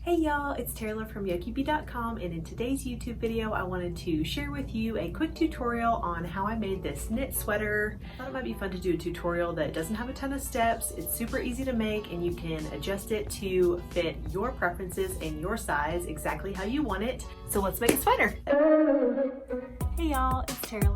Hey y'all, it's Taylor from yokieB.com, and in today's YouTube video I wanted to share with you a quick tutorial on how I made this knit sweater. I thought it might be fun to do a tutorial that doesn't have a ton of steps. It's super easy to make and you can adjust it to fit your preferences and your size exactly how you want it. So let's make a sweater. Hey y'all, it's Taylor.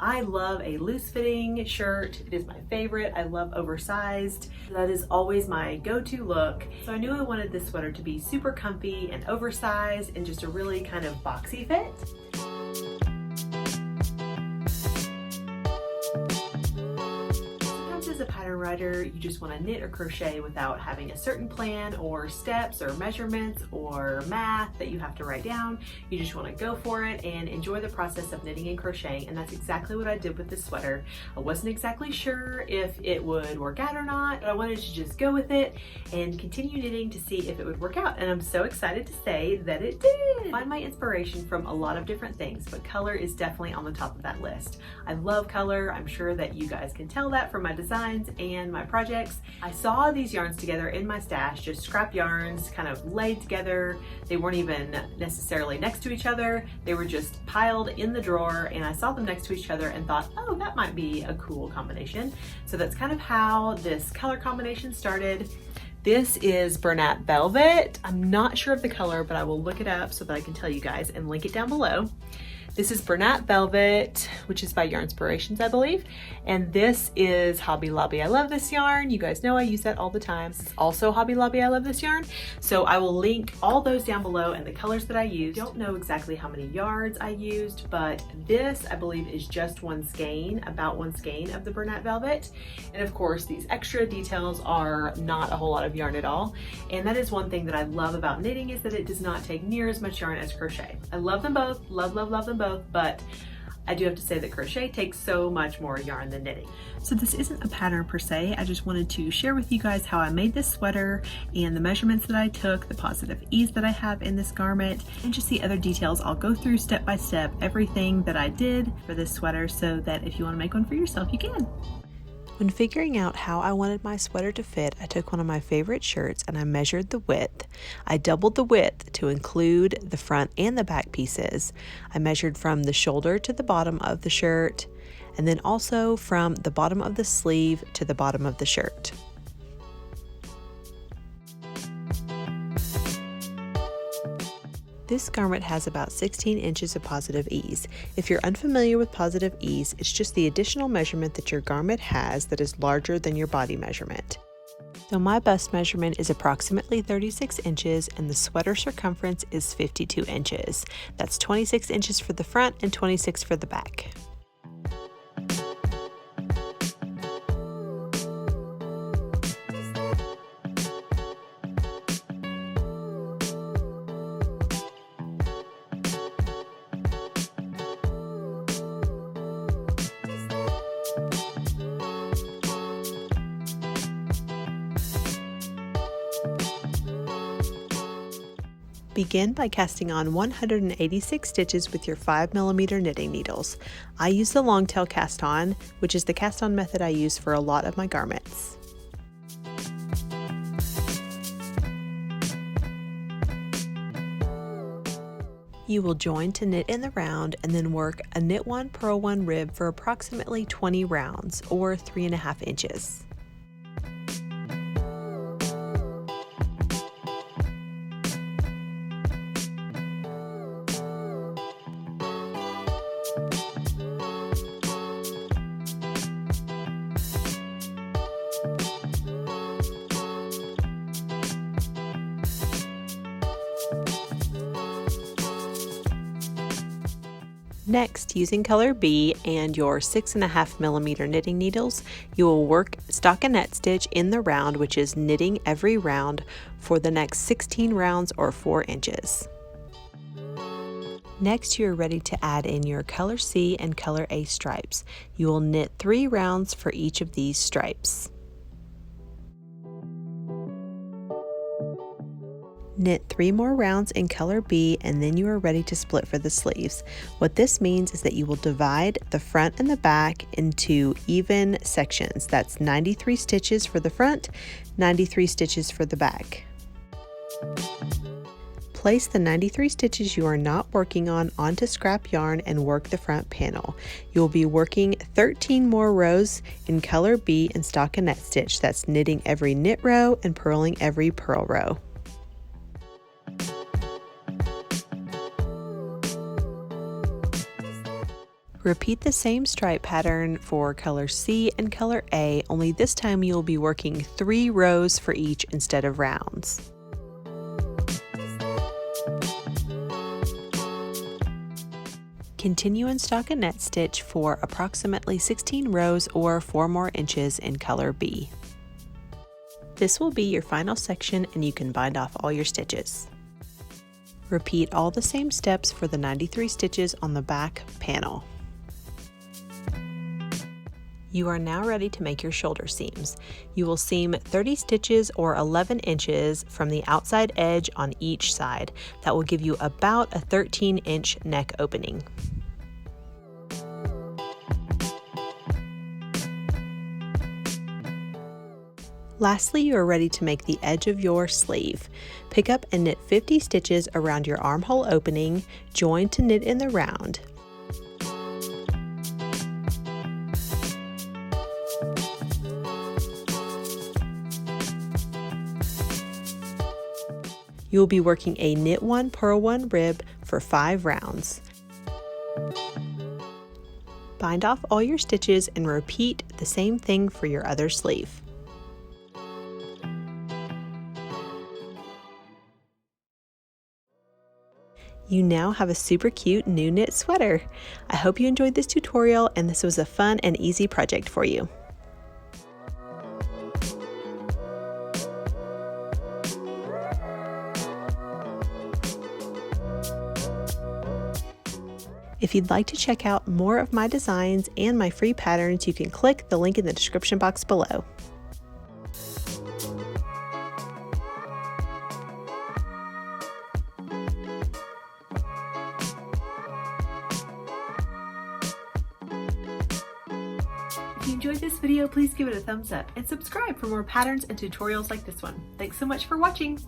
I love a loose-fitting shirt. It is my favorite. I love oversized. That is always my go-to look. So I knew I wanted this sweater to be super comfy and oversized and just a really kind of boxy fit. As a pattern writer, you just want to knit or crochet without having a certain plan or steps or measurements or math that you have to write down. You just want to go for it and enjoy the process of knitting and crocheting, and that's exactly what I did with this sweater. I wasn't exactly sure if it would work out or not, but I wanted to just go with it and continue knitting to see if it would work out, and I'm so excited to say that it did. I find my inspiration from a lot of different things, but color is definitely on the top of that list. I love color. I'm sure that you guys can tell that from my designs and my projects. I saw these yarns together in my stash, just scrap yarns kind of laid together. They weren't even necessarily next to each other. They were just piled in the drawer, and I saw them next to each other and thought, oh, that might be a cool combination. So that's kind of how this color combination started. This is Bernat Velvet. I'm not sure of the color, but I will look it up so that I can tell you guys and link it down below. This is Bernat Velvet, which is by Yarnspirations, I believe. And this is Hobby Lobby. I love this yarn. You guys know I use that all the time. This is also Hobby Lobby. I love this yarn. So I will link all those down below and the colors that I used. Don't know exactly how many yards I used, but this I believe is just one skein, about one skein of the Bernat Velvet. And of course, these extra details are not a whole lot of yarn at all. And that is one thing that I love about knitting, is that it does not take near as much yarn as crochet. I love them both, love them both, but I do have to say that crochet takes so much more yarn than knitting. So this isn't a pattern per se. I just wanted to share with you guys how I made this sweater and the measurements that I took, the positive ease that I have in this garment, and just the other details. I'll go through step by step everything that I did for this sweater so that if you want to make one for yourself, you can. When figuring out how I wanted my sweater to fit, I took one of my favorite shirts and I measured the width. I doubled the width to include the front and the back pieces. I measured from the shoulder to the bottom of the shirt, and then also from the bottom of the sleeve to the bottom of the shirt. This garment has about 16 inches of positive ease. If you're unfamiliar with positive ease, it's just the additional measurement that your garment has that is larger than your body measurement. So my bust measurement is approximately 36 inches and the sweater circumference is 52 inches. That's 26 inches for the front and 26 for the back. Begin by casting on 186 stitches with your 5mm knitting needles. I use the long tail cast on, which is the cast on method I use for a lot of my garments. You will join to knit in the round and then work a knit 1 purl 1 rib for approximately 20 rounds or 3.5 inches. Next, using color B and your 6.5mm knitting needles, you will work stockinette stitch in the round, which is knitting every round for the next 16 rounds or 4 inches. Next, you are ready to add in your color C and color A stripes. You will knit 3 rounds for each of these stripes. Knit 3 more rounds in color B, and then you are ready to split for the sleeves. What this means is that you will divide the front and the back into even sections. That's 93 stitches for the front, 93 stitches for the back. Place the 93 stitches you are not working on onto scrap yarn and work the front panel. You'll be working 13 more rows in color B and stockinette stitch. That's knitting every knit row and purling every purl row. Repeat the same stripe pattern for color C and color A, only this time you'll be working 3 rows for each instead of rounds. Continue in stockinette stitch for approximately 16 rows or 4 more inches in color B. This will be your final section and you can bind off all your stitches. Repeat all the same steps for the 93 stitches on the back panel. You are now ready to make your shoulder seams. You will seam 30 stitches or 11 inches from the outside edge on each side. That will give you about a 13-inch neck opening. Lastly, you are ready to make the edge of your sleeve. Pick up and knit 50 stitches around your armhole opening, join to knit in the round. You will be working a knit 1, purl 1 rib for 5 rounds. Bind off all your stitches and repeat the same thing for your other sleeve. You now have a super cute new knit sweater. I hope you enjoyed this tutorial and this was a fun and easy project for you. If you'd like to check out more of my designs and my free patterns, you can click the link in the description box below. If you enjoyed this video, please give it a thumbs up and subscribe for more patterns and tutorials like this one. Thanks so much for watching.